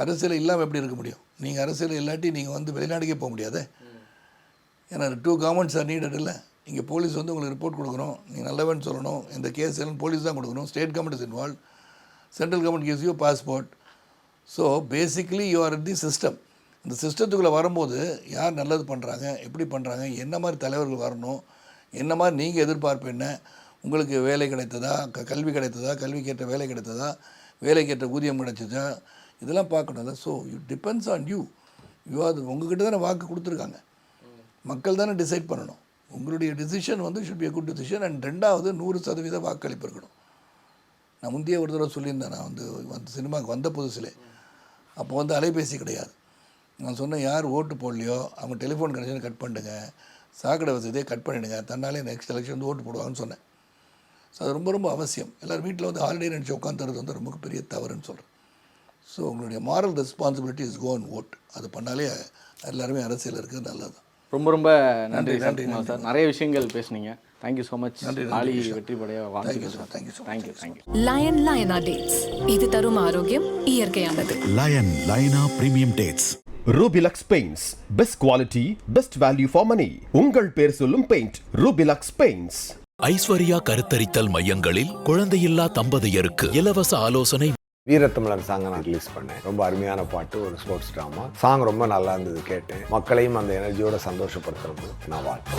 அரசியல் இல்லாமல் எப்படி இருக்க முடியும்? நீங்கள் அரசியல் இல்லாட்டி நீங்கள் வந்து வெளிநாட்டுக்கே போக முடியாதே. ஏன்னா 2 கவர்மெண்ட்ஸ் ஆர் நீடட் இல்லை. இங்கே போலீஸ் வந்து உங்களுக்கு ரிப்போர்ட் கொடுக்கணும், நீங்கள் நல்லவன் சொல்லணும், இந்த கேஸ் எல்லாம் போலீஸ் தான் கொடுக்கணும். State government is involve, central government gives you passport. So basically you are the system. இந்த சிஸ்டத்துக்குள்ளே வரும்போது யார் நல்லது பண்ணுறாங்க, எப்படி பண்ணுறாங்க, என்ன மாதிரி தலைவர்கள் வரணும், என்ன மாதிரி நீங்கள் எதிர்பார்ப்பு என்ன, உங்களுக்கு வேலை கிடைத்ததா, கல்வி கிடைத்ததா, கல்விக்கேற்ற வேலை கிடைத்ததா, வேலைக்கேற்ற ஊதியம் கிடைச்சதா, இதெல்லாம் பார்க்கணும்ல. So you depends on you. உங்ககிட்ட தானே வாக்கு கொடுத்துருக்காங்க, மக்கள் தானே டிசைட் பண்ணணும். உங்களுடைய டிசிஷன் வந்து should be a good decision. And 2வது 100% வாக்களிப்பு இருக்கணும். நான் முந்தைய ஒரு தடவை சொல்லியிருந்தேன், நான் வந்து சினிமாவுக்கு வந்த புதுசிலே அப்போ வந்து அலைபேசி கிடையாது. நான் சொன்னேன், யார் ஓட்டு போடலையோ அவங்க டெலிஃபோன் கனெக்ஷன் கட் பண்ணிடுங்க, சாக்கடை வசதியை கட் பண்ணிவிடுங்க, தன்னாலே நெக்ஸ்ட் எலெக்ஷன் வந்து ஓட்டு போடுவாங்கன்னு சொன்னேன். ஸோ அது ரொம்ப ரொம்ப அவசியம். எல்லோரும் வீட்டில் வந்து ஹாலிடே நினச்சி உட்காந்துறது வந்து ரொம்ப பெரிய தவறுன்னு சொல்கிறேன். ஸோ உங்களுடைய moral responsibility is go and vote. அது பண்ணாலே எல்லாருமே அரசியல் இருக்குது, நல்லது. ரொம்ப ரொம்ப நன்றி சார். நிறைய விஷயங்கள் பேசுனீங்க. Thank you so much. ஆளி வெற்றிபடைய வாழ்த்துக்கள் சார். தேங்க்யூ. லயன் லயனா டேட்ஸ், இது தரும் ஆரோக்கியம் இயற்கையானது. லயன் லயனா பிரீமியம் டேட்ஸ். ரூபிலக்ஸ் paints, best quality, best value for money. உங்கள் பேர் சொல்லும் பெயிண்ட் ரூபிலக்ஸ் பெயிண்ட்ஸ். ஐஸ்வர்யா கருத்தரித்தல் மையங்களில் குழந்தையில்லா தம்பதியருக்கு இலவச ஆலோசனை. வீரத்தமிழன் சாங்கை நான் ரிலீஸ் பண்ணேன். ரொம்ப அருமையான பாட்டு, ஒரு ஸ்போர்ட்ஸ் ட்ராமா. சாங் ரொம்ப நல்லா இருந்தது, கேட்டேன். மக்களையும் அந்த எனர்ஜியோட சந்தோஷப்படுத்துறது நான் வாழ்க்கை.